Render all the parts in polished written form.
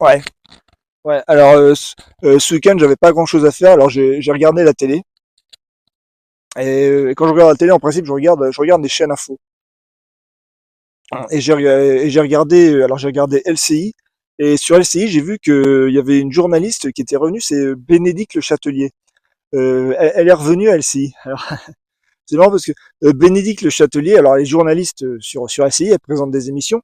Ouais, ouais. Alors, ce week-end, j'avais pas grand-chose à faire, alors j'ai regardé la télé. Et quand je regarde la télé, en principe, je regarde des chaînes info. Et j'ai regardé, alors j'ai regardé LCI. Et sur LCI, j'ai vu qu'il y avait une journaliste qui était revenue, c'est Bénédicte Le Châtelier. Elle est revenue à LCI. Alors, c'est marrant parce que Bénédicte Le Châtelier, alors elle est journaliste sur LCI, elle présente des émissions.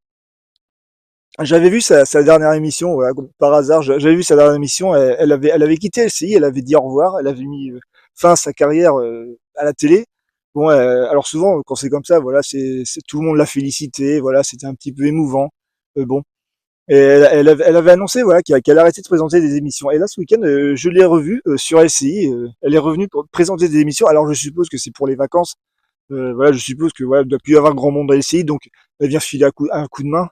J'avais vu sa dernière émission, voilà, par hasard, j'avais vu sa dernière émission, elle avait quitté LCI, elle avait dit au revoir, elle avait mis fin à sa carrière à la télé. Bon, alors souvent, quand c'est comme ça, voilà, tout le monde l'a félicité, voilà, c'était un petit peu émouvant. Bon, et elle avait annoncé, voilà, qu'elle arrêtait de présenter des émissions. Et là, ce week-end, je l'ai revue sur LCI, elle est revenue pour présenter des émissions. Alors, je suppose que c'est pour les vacances. Voilà, je suppose que voilà, il doit plus y avoir grand monde à LCI, donc elle vient filer un coup de main.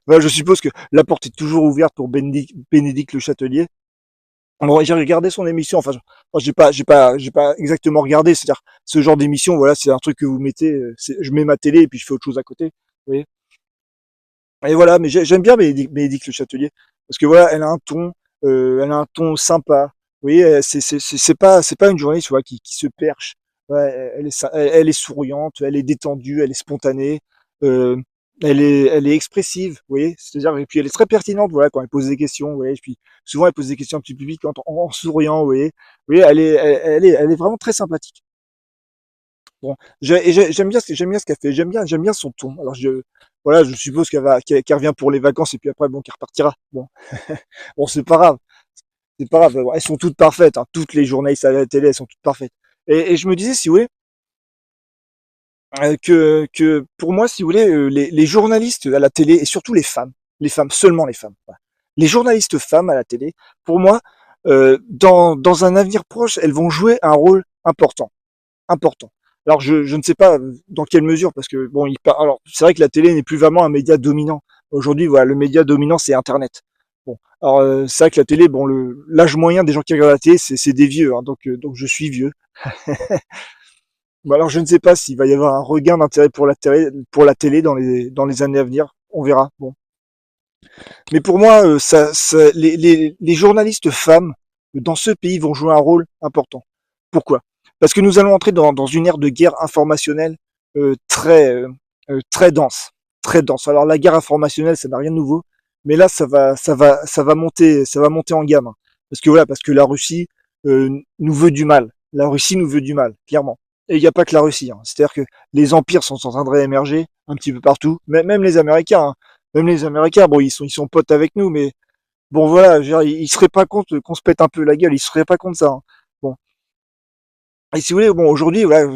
Voilà, je suppose que la porte est toujours ouverte pour Bénédicte Le Châtelier. Bon, j'ai regardé son émission. Enfin, j'ai pas exactement regardé. C'est-à-dire, ce genre d'émission, voilà, c'est un truc que vous mettez. Je mets ma télé et puis je fais autre chose à côté. Vous voyez. Et voilà, mais j'aime bien Bénédicte Le Châtelier parce que voilà, elle a un ton sympa. Vous voyez, c'est pas une journaliste, tu vois, qui se perche. Ouais, elle est souriante, elle est détendue, elle est spontanée. Euh, elle est expressive, vous voyez. C'est-à-dire, et puis elle est très pertinente, voilà, quand elle pose des questions, vous voyez. Et puis souvent elle pose des questions un petit peu piquantes en souriant, vous voyez. Vous voyez, elle est vraiment très sympathique. Bon, j'aime bien ce qu'elle fait. J'aime bien son ton. Alors voilà, je suppose qu'elle revient pour les vacances et puis après, bon, qu'elle repartira. Bon, bon, c'est pas grave, c'est pas grave. Elles sont toutes parfaites, hein. Toutes les journalistes à la télé, elles sont toutes parfaites. Et je me disais, si vous voulez, que pour moi, si vous voulez, les journalistes à la télé et surtout les femmes, seulement les femmes. Voilà. Les journalistes femmes à la télé, pour moi, dans un avenir proche, elles vont jouer un rôle important. Important. Alors je ne sais pas dans quelle mesure, parce que bon, alors c'est vrai que la télé n'est plus vraiment un média dominant. Aujourd'hui, voilà, le média dominant c'est Internet. Bon, alors c'est vrai que la télé, bon, l'âge moyen des gens qui regardent la télé, c'est des vieux, hein, donc je suis vieux. Bon, alors je ne sais pas s'il va y avoir un regain d'intérêt pour la télé dans les années à venir. On verra. Bon, mais pour moi, les journalistes femmes dans ce pays vont jouer un rôle important. Pourquoi? Parce que nous allons entrer dans une ère de guerre informationnelle très dense, très dense. Alors la guerre informationnelle, ça n'a rien de nouveau, mais là, ça va monter en gamme. Parce que voilà, parce que la Russie nous veut du mal. La Russie nous veut du mal, clairement. Et il n'y a pas que la Russie, hein. C'est-à-dire que les empires sont en train de réémerger un petit peu partout, même les Américains, hein. Même les Américains, bon, ils sont potes avec nous, mais bon, voilà, je veux dire, ils seraient pas contre qu'on se pète un peu la gueule, ils seraient pas contre ça, hein. Bon, et si vous voulez, bon, aujourd'hui, voilà,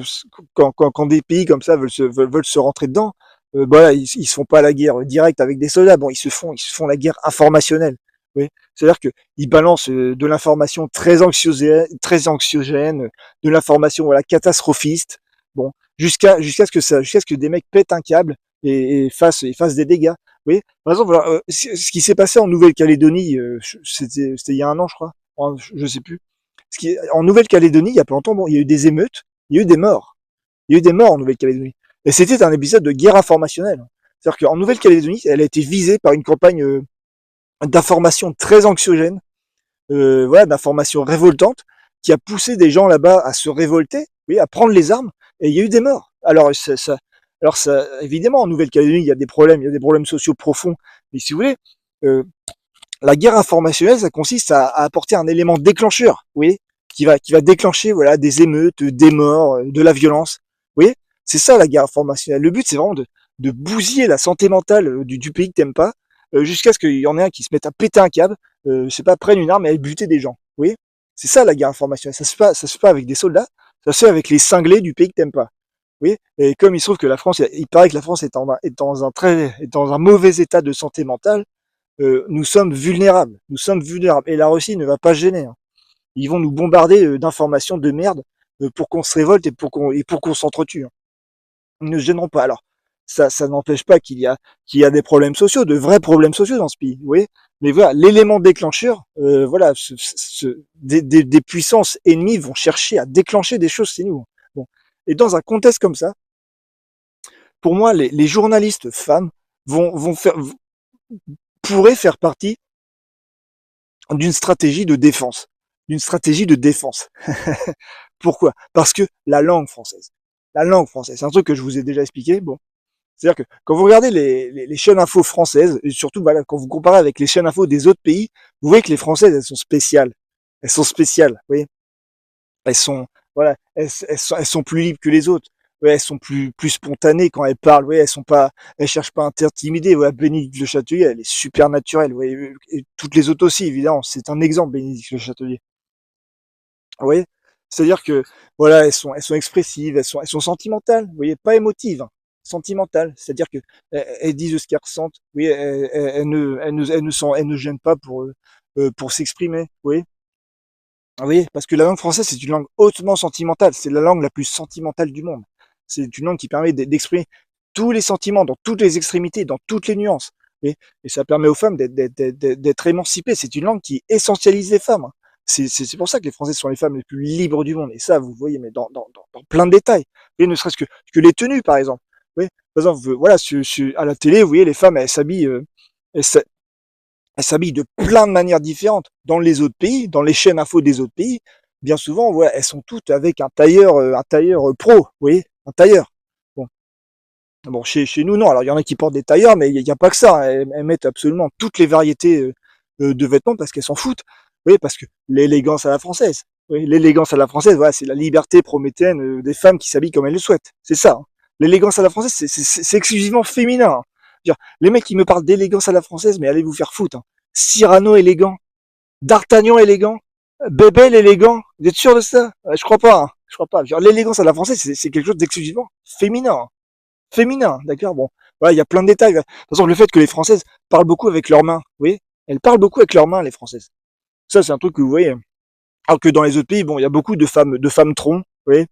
quand des pays comme ça veulent se rentrer dedans, voilà, ils se font pas la guerre directe avec des soldats, bon, ils se font la guerre informationnelle. Oui, c'est-à-dire que ils balancent de l'information très anxiogène, de l'information voilà catastrophiste, bon, jusqu'à ce que des mecs pètent un câble et fassent des dégâts. Oui, par exemple, voilà, ce qui s'est passé en Nouvelle-Calédonie, c'était il y a un an, je crois, je sais plus. En Nouvelle-Calédonie, il y a pas longtemps, bon, il y a eu des émeutes, il y a eu des morts. Il y a eu des morts en Nouvelle-Calédonie. Et c'était un épisode de guerre informationnelle. C'est-à-dire qu'en Nouvelle-Calédonie, elle a été visée par une campagne d'information très anxiogène, voilà, d'informations révoltantes, qui a poussé des gens là-bas à se révolter, oui, à prendre les armes, et il y a eu des morts. Alors, évidemment, en Nouvelle-Calédonie, il y a des problèmes sociaux profonds, mais si vous voulez, euh, la guerre informationnelle, ça consiste à apporter un élément déclencheur, oui, qui va déclencher voilà des émeutes, des morts, de la violence. Vous voyez, c'est ça la guerre informationnelle. Le but, c'est vraiment de bousiller la santé mentale du pays que t'aimes pas, jusqu'à ce qu'il y en ait un qui se mette à péter un câble, je sais pas, prenne une arme et aille buter des gens. Vous voyez, c'est ça la guerre informationnelle. Ça se fait pas avec des soldats, ça se fait avec les cinglés du pays que t'aimes pas. Oui, et comme il se trouve que la France, il paraît que la France est dans un mauvais état de santé mentale, nous sommes vulnérables. Nous sommes vulnérables. Et la Russie ne va pas se gêner, hein. Ils vont nous bombarder d'informations de merde pour qu'on se révolte et pour qu'on s'entretue, hein. Ils ne se gêneront pas. Alors, ça n'empêche pas qu'il y a des problèmes sociaux, de vrais problèmes sociaux dans ce pays. Vous voyez, mais voilà, l'élément déclencheur, voilà, des puissances ennemies vont chercher à déclencher des choses chez nous. Bon. Et dans un contexte comme ça, pour moi, les journalistes femmes vont faire, pourrait faire partie d'une stratégie de défense. D'une stratégie de défense. Pourquoi? Parce que la langue française, c'est un truc que je vous ai déjà expliqué. Bon, c'est-à-dire que quand vous regardez les chaînes info françaises, et surtout voilà, quand vous comparez avec les chaînes info des autres pays, vous voyez que les françaises, elles sont spéciales. Elles sont spéciales, vous voyez. Elles sont, voilà, elles sont plus libres que les autres. Ouais, elles sont plus spontanées quand elles parlent. Ouais, elles cherchent pas à t'intimider. Ouais, Bénédicte Le Châtelier, elle est super naturelle. Ouais, et toutes les autres aussi, évidemment. C'est un exemple, Bénédicte Le Châtelier. Vous voyez? C'est-à-dire que, voilà, elles sont expressives, elles sont sentimentales. Vous voyez, pas émotives, hein, sentimentales. C'est-à-dire que elles disent ce qu'elles ressentent. Oui, elles ne gênent pas pour s'exprimer. Vous voyez? Oui, parce que la langue française, c'est une langue hautement sentimentale. C'est la langue la plus sentimentale du monde. C'est une langue qui permet d'exprimer tous les sentiments, dans toutes les extrémités, dans toutes les nuances. Et ça permet aux femmes d'être émancipées. C'est une langue qui essentialise les femmes, hein. C'est pour ça que les Français sont les femmes les plus libres du monde. Et ça, vous voyez, mais dans plein de détails. Et ne serait-ce que les tenues, par exemple. Oui, par exemple, voilà, à la télé, vous voyez, les femmes, elles elles s'habillent de plein de manières différentes. Dans les autres pays, dans les chaînes info des autres pays, bien souvent, ouais, elles sont toutes avec un tailleur pro, vous voyez, un tailleur. Bon, bon chez nous, non. Alors, il y en a qui portent des tailleurs, mais il n'y a pas que ça, hein. Elles mettent absolument toutes les variétés de vêtements parce qu'elles s'en foutent. Vous voyez, parce que l'élégance à la française. Oui, l'élégance à la française, voilà, c'est la liberté prométhéenne des femmes qui s'habillent comme elles le souhaitent. C'est ça, hein. L'élégance à la française, c'est exclusivement féminin, hein. Les mecs qui me parlent d'élégance à la française, mais allez vous faire foutre, hein. Cyrano élégant, D'Artagnan élégant, Bébel élégant. Vous êtes sûr de ça? Je crois pas, hein. Je crois pas. L'élégance à la française, c'est quelque chose d'exclusivement féminin, hein. Féminin, d'accord. Bon, voilà, il y a plein de détails. De toute façon, le fait que les Françaises parlent beaucoup avec leurs mains, vous voyez, elles parlent beaucoup avec leurs mains, les Françaises. Ça, c'est un truc que vous voyez. Alors que dans les autres pays, bon, il y a beaucoup de femmes troncs, vous voyez,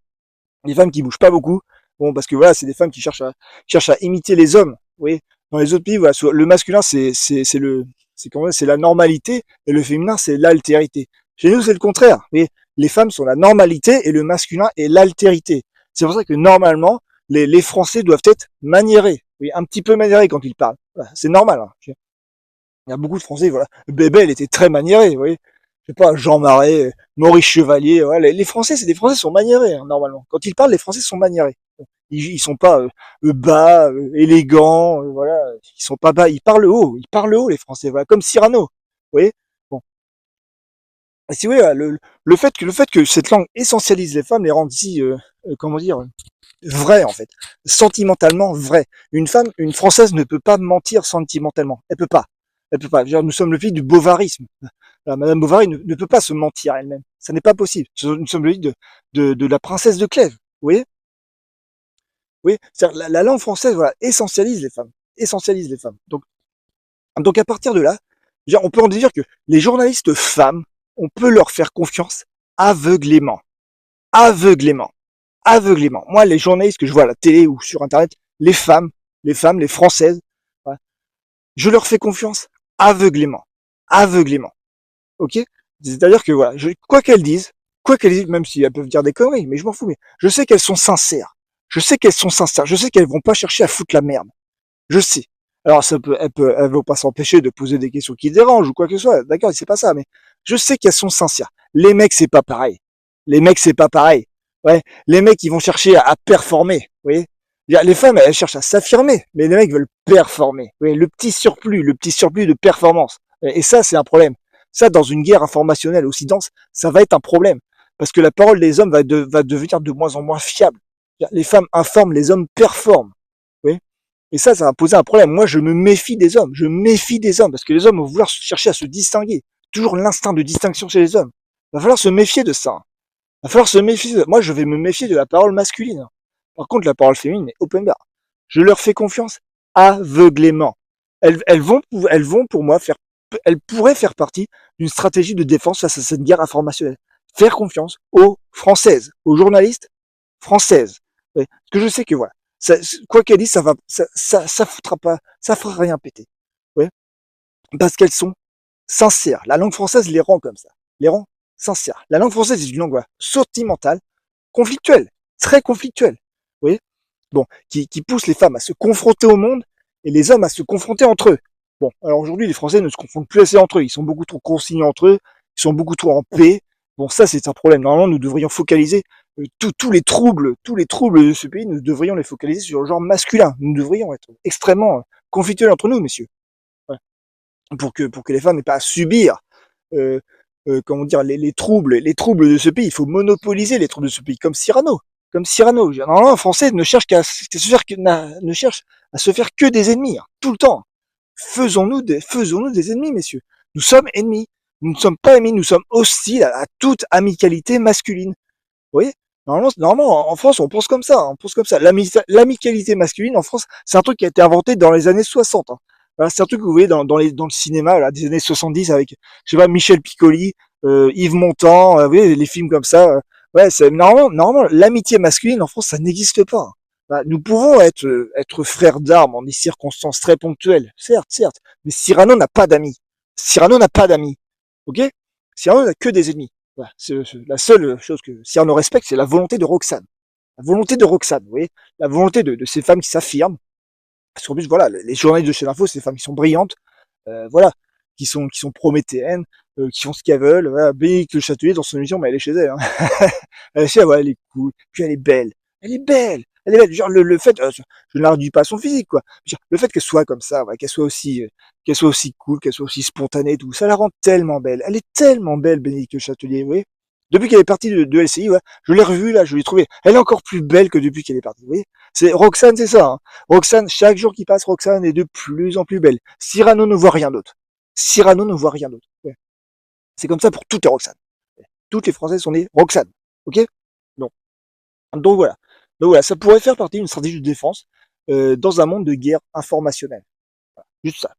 des femmes qui bougent pas beaucoup. Bon, parce que voilà, c'est des femmes qui cherchent à imiter les hommes, vous voyez. Dans les autres pays, voilà, le masculin, c'est la normalité, et le féminin, c'est l'altérité. Chez nous, c'est le contraire. Vous voyez, les femmes sont la normalité et le masculin est l'altérité. C'est pour ça que normalement, les Français doivent être maniérés. Oui, un petit peu maniérés quand ils parlent. Voilà, c'est normal, hein. Il y a beaucoup de Français, voilà. Bébel était très maniéré, vous voyez. Je sais pas, Jean Marais, Maurice Chevalier, voilà. Les Français, c'est des Français sont maniérés, hein, normalement. Quand ils parlent, les Français sont maniérés. Ils sont pas bas, élégants, voilà. Ils sont pas bas, ils parlent haut, les Français, voilà. Comme Cyrano, vous voyez. Bon. Et si oui, le fait que cette langue essentialise les femmes les rend si, comment dire, vraies en fait, sentimentalement vraies. Une Française ne peut pas mentir sentimentalement. Elle peut pas. Elle peut pas. Nous sommes le pays du bovarisme. Madame Bovary ne peut pas se mentir elle-même. Ça n'est pas possible. Nous sommes le pays de la princesse de Clèves. Vous voyez? Oui. La langue française, voilà, essentialise les femmes. Essentialise les femmes. Donc à partir de là, on peut en dire que les journalistes femmes, on peut leur faire confiance aveuglément. Aveuglément. Aveuglément. Moi, les journalistes que je vois à la télé ou sur Internet, les françaises, voilà, je leur fais confiance aveuglément. Aveuglément. Ok? C'est-à-dire que voilà, quoi qu'elles disent, même si elles peuvent dire des conneries, mais je m'en fous, mais je sais qu'elles sont sincères. Je sais qu'elles sont sincères. Je sais qu'elles vont pas chercher à foutre la merde. Je sais. Alors, elles vont pas s'empêcher de poser des questions qui dérangent ou quoi que ce soit. D'accord, c'est pas ça, mais je sais qu'elles sont sincères. Les mecs, c'est pas pareil. Les mecs, c'est pas pareil. Ouais. Les mecs, ils vont chercher à performer. Vous voyez? Les femmes, elles cherchent à s'affirmer, mais les mecs veulent performer. Vous voyez, le petit surplus de performance. Et ça, c'est un problème. Ça, dans une guerre informationnelle aussi dense, ça va être un problème. Parce que la parole des hommes va devenir de moins en moins fiable. Les femmes informent, les hommes performent. Vous voyez? Et ça va poser un problème. Moi, je me méfie des hommes. Je méfie des hommes parce que les hommes vont vouloir chercher à se distinguer. Toujours l'instinct de distinction chez les hommes. Il va falloir se méfier de ça. Il va falloir se méfier. Moi, je vais me méfier de la parole masculine. Par contre, la parole féminine est open bar. Je leur fais confiance aveuglément. Elles vont pour moi elles pourraient faire partie d'une stratégie de défense face à cette guerre informationnelle. Faire confiance aux Françaises, aux journalistes françaises. Parce que je sais que voilà, quoi qu'elle dise, ça foutra pas, ça fera rien péter. Ouais. Parce qu'elles sont sincères. La langue française les rend comme ça. Les rend sincères. La langue française est une langue sentimentale, conflictuelle, très conflictuelle. Vous voyez? Bon, qui pousse les femmes à se confronter au monde et les hommes à se confronter entre eux. Bon, alors aujourd'hui, les Français ne se confondent plus assez entre eux. Ils sont beaucoup trop consignés entre eux. Ils sont beaucoup trop en paix. Bon, ça, c'est un problème. Normalement, nous devrions focaliser tous les troubles de ce pays, nous devrions les focaliser sur le genre masculin. Nous devrions être extrêmement conflictuels entre nous, messieurs. Ouais. Pour que les femmes n'aient pas à subir, euh, comment dire, les troubles de ce pays. Il faut monopoliser les troubles de ce pays, comme Cyrano. Comme Cyrano. Normalement, un Français ne cherche ne cherche à se faire que des ennemis, hein, tout le temps. Faisons-nous des ennemis, messieurs. Nous sommes ennemis. Nous ne sommes pas ennemis, nous sommes hostiles à toute amicalité masculine. Vous voyez? Normalement, en France, on pense comme ça. On pense comme ça. L'amicalité masculine en France, c'est un truc qui a été inventé dans les années 60. Hein. Voilà, c'est un truc que vous voyez dans le cinéma là, des années 70 avec, je sais pas, Michel Piccoli, Yves Montand, vous voyez, les films comme ça. Ouais, c'est normalement, l'amitié masculine en France, ça n'existe pas. Hein. Bah, nous pouvons être frères d'armes en des circonstances très ponctuelles, certes, mais Cyrano n'a pas d'amis. Cyrano n'a pas d'amis, ok? Cyrano n'a que des ennemis. Voilà, la seule chose que Cyrano respecte, c'est la volonté de Roxane. La volonté de Roxane, vous voyez? La volonté de ces femmes qui s'affirment. Parce qu'en plus, voilà, les journalistes de chez l'Info, c'est des femmes qui sont brillantes, voilà, qui sont prométhéennes, qui font ce qu'elles veulent. Voilà, Bénédicte Le Châtelier, dans son émission, mais elle est chez elle. Hein. Elle est chez elle, voilà, elle est cool. Puis elle est belle. Elle est belle. Elle est belle. Genre, le fait, je ne la réduis pas à son physique, quoi. Genre, le fait qu'elle soit comme ça, ouais, qu'elle soit aussi cool, qu'elle soit aussi spontanée, tout, ça la rend tellement belle. Elle est tellement belle, Bénédicte Le Châtelier, vous voyez? Depuis qu'elle est partie de LCI, ouais, je l'ai revue, là, je l'ai trouvée. Elle est encore plus belle que depuis qu'elle est partie, vous voyez? C'est, Roxane, c'est ça, hein. Roxane, chaque jour qui passe, Roxane est de plus en plus belle. Cyrano ne voit rien d'autre. Cyrano ne voit rien d'autre. Ouais. C'est comme ça pour toutes les Roxane. Toutes les Françaises sont nées Roxane. Ok? Donc, donc voilà. Donc voilà, ça pourrait faire partie d'une stratégie de défense dans un monde de guerre informationnelle. Voilà. Juste ça.